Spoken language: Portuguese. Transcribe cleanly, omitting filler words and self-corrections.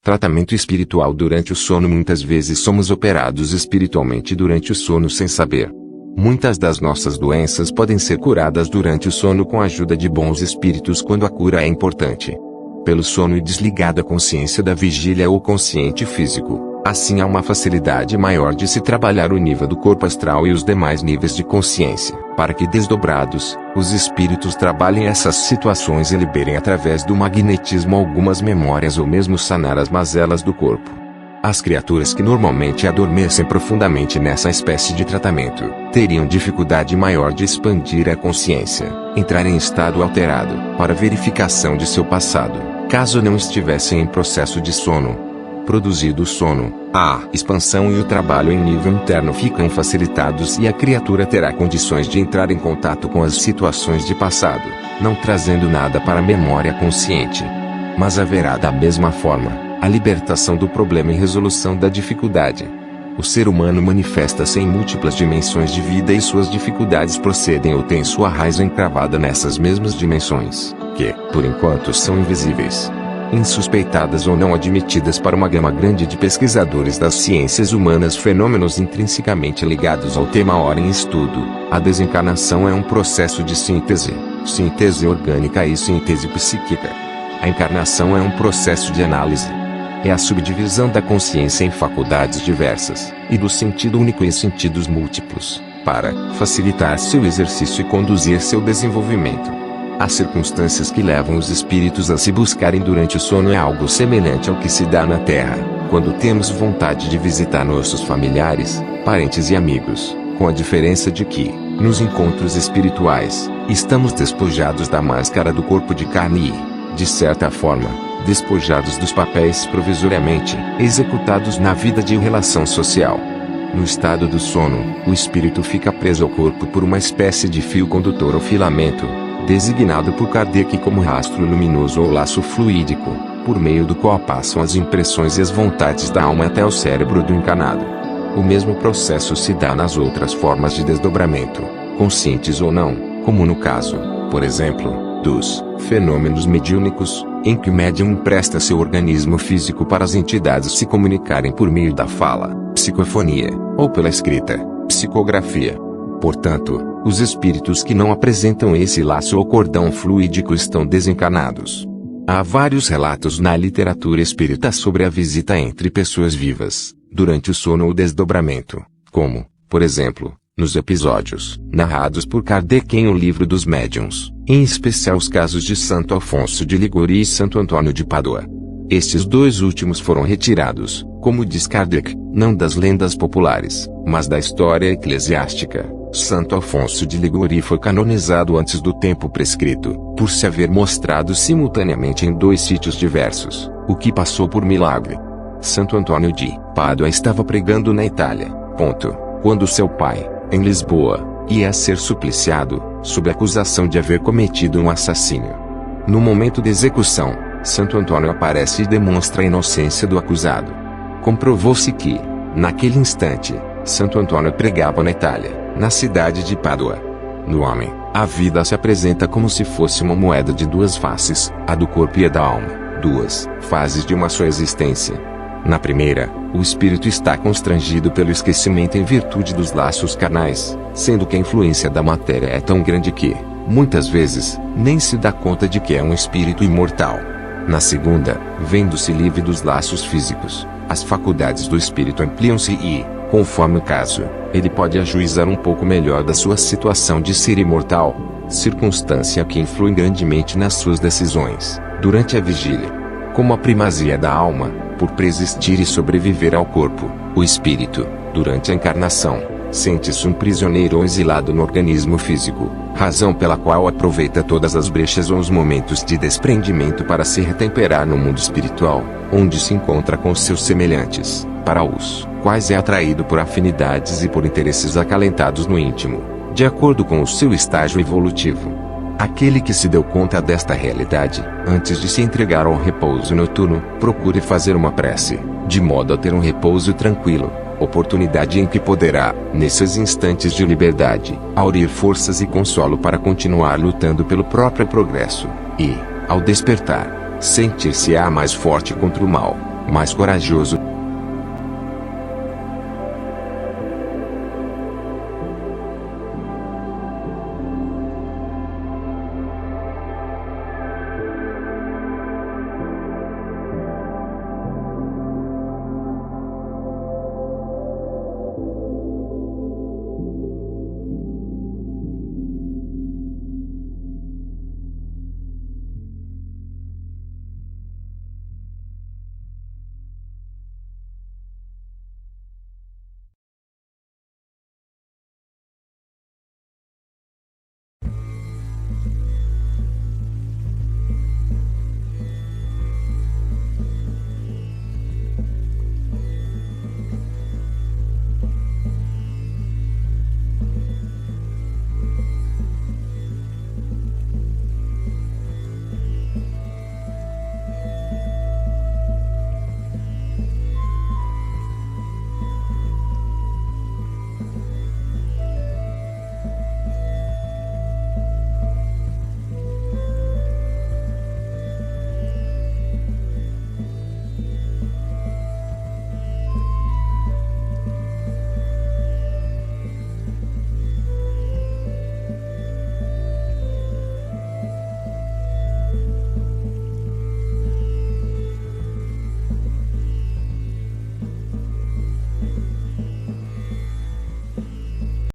Tratamento espiritual durante o sono. Muitas vezes somos operados espiritualmente durante o sono sem saber. Muitas das nossas doenças podem ser curadas durante o sono com a ajuda de bons espíritos quando a cura é importante. Pelo sono e desligado a consciência da vigília ou consciente físico, assim há uma facilidade maior de se trabalhar o nível do corpo astral e os demais níveis de consciência, para que desdobrados, os espíritos trabalhem essas situações e liberem através do magnetismo algumas memórias ou mesmo sanar as mazelas do corpo. As criaturas que normalmente adormecem profundamente nessa espécie de tratamento, teriam dificuldade maior de expandir a consciência, entrar em estado alterado, para verificação de seu passado, caso não estivessem em processo de sono. Produzido o sono, a expansão e o trabalho em nível interno ficam facilitados e a criatura terá condições de entrar em contato com as situações de passado, não trazendo nada para a memória consciente. Mas haverá da mesma forma a libertação do problema e resolução da dificuldade. O ser humano manifesta-se em múltiplas dimensões de vida e suas dificuldades procedem ou têm sua raiz encravada nessas mesmas dimensões, que, por enquanto, são invisíveis, insuspeitadas ou não admitidas para uma gama grande de pesquisadores das ciências humanas. Fenômenos intrinsecamente ligados ao tema ora em estudo. A desencarnação é um processo de síntese orgânica e síntese psíquica. A encarnação é um processo de análise. É a subdivisão da consciência em faculdades diversas, e do sentido único em sentidos múltiplos, para facilitar seu exercício e conduzir seu desenvolvimento. As circunstâncias que levam os espíritos a se buscarem durante o sono é algo semelhante ao que se dá na Terra, quando temos vontade de visitar nossos familiares, parentes e amigos, com a diferença de que, nos encontros espirituais, estamos despojados da máscara do corpo de carne e, de certa forma, despojados dos papéis provisoriamente executados na vida de relação social. No estado do sono, o espírito fica preso ao corpo por uma espécie de fio condutor ou filamento, designado por Kardec como rastro luminoso ou laço fluídico, por meio do qual passam as impressões e as vontades da alma até o cérebro do encarnado. O mesmo processo se dá nas outras formas de desdobramento, conscientes ou não, como no caso, por exemplo, dos fenômenos mediúnicos, em que o médium empresta seu organismo físico para as entidades se comunicarem por meio da fala, psicofonia, ou pela escrita, psicografia. Portanto, os espíritos que não apresentam esse laço ou cordão fluídico estão desencarnados. Há vários relatos na literatura espírita sobre a visita entre pessoas vivas, durante o sono ou desdobramento, como, por exemplo, nos episódios narrados por Kardec em O Livro dos Médiuns, em especial os casos de Santo Afonso de Ligório e Santo Antônio de Pádua. Estes dois últimos foram retirados, como diz Kardec, não das lendas populares, mas da história eclesiástica. Santo Afonso de Ligório foi canonizado antes do tempo prescrito, por se haver mostrado simultaneamente em dois sítios diversos, o que passou por milagre. Santo Antônio de Pádua estava pregando na Itália, quando seu pai, em Lisboa, ia ser supliciado, sob a acusação de haver cometido um assassínio. No momento da execução, Santo Antônio aparece e demonstra a inocência do acusado. Comprovou-se que, naquele instante, Santo Antônio pregava na Itália, na cidade de Pádua. No homem, a vida se apresenta como se fosse uma moeda de duas faces, a do corpo e a da alma, duas fases de uma só existência. Na primeira, o espírito está constrangido pelo esquecimento em virtude dos laços carnais, sendo que a influência da matéria é tão grande que, muitas vezes, nem se dá conta de que é um espírito imortal. Na segunda, vendo-se livre dos laços físicos, as faculdades do espírito ampliam-se e, conforme o caso, ele pode ajuizar um pouco melhor da sua situação de ser imortal, circunstância que influi grandemente nas suas decisões, durante a vigília. Como a primazia da alma, por persistir e sobreviver ao corpo, o espírito, durante a encarnação, sente-se um prisioneiro ou exilado no organismo físico, razão pela qual aproveita todas as brechas ou os momentos de desprendimento para se retemperar no mundo espiritual, onde se encontra com seus semelhantes, para os quais é atraído por afinidades e por interesses acalentados no íntimo, de acordo com o seu estágio evolutivo. Aquele que se deu conta desta realidade, antes de se entregar ao repouso noturno, procure fazer uma prece, de modo a ter um repouso tranquilo, oportunidade em que poderá, nesses instantes de liberdade, aurir forças e consolo para continuar lutando pelo próprio progresso, e, ao despertar, sentir-se-á mais forte contra o mal. mais corajoso,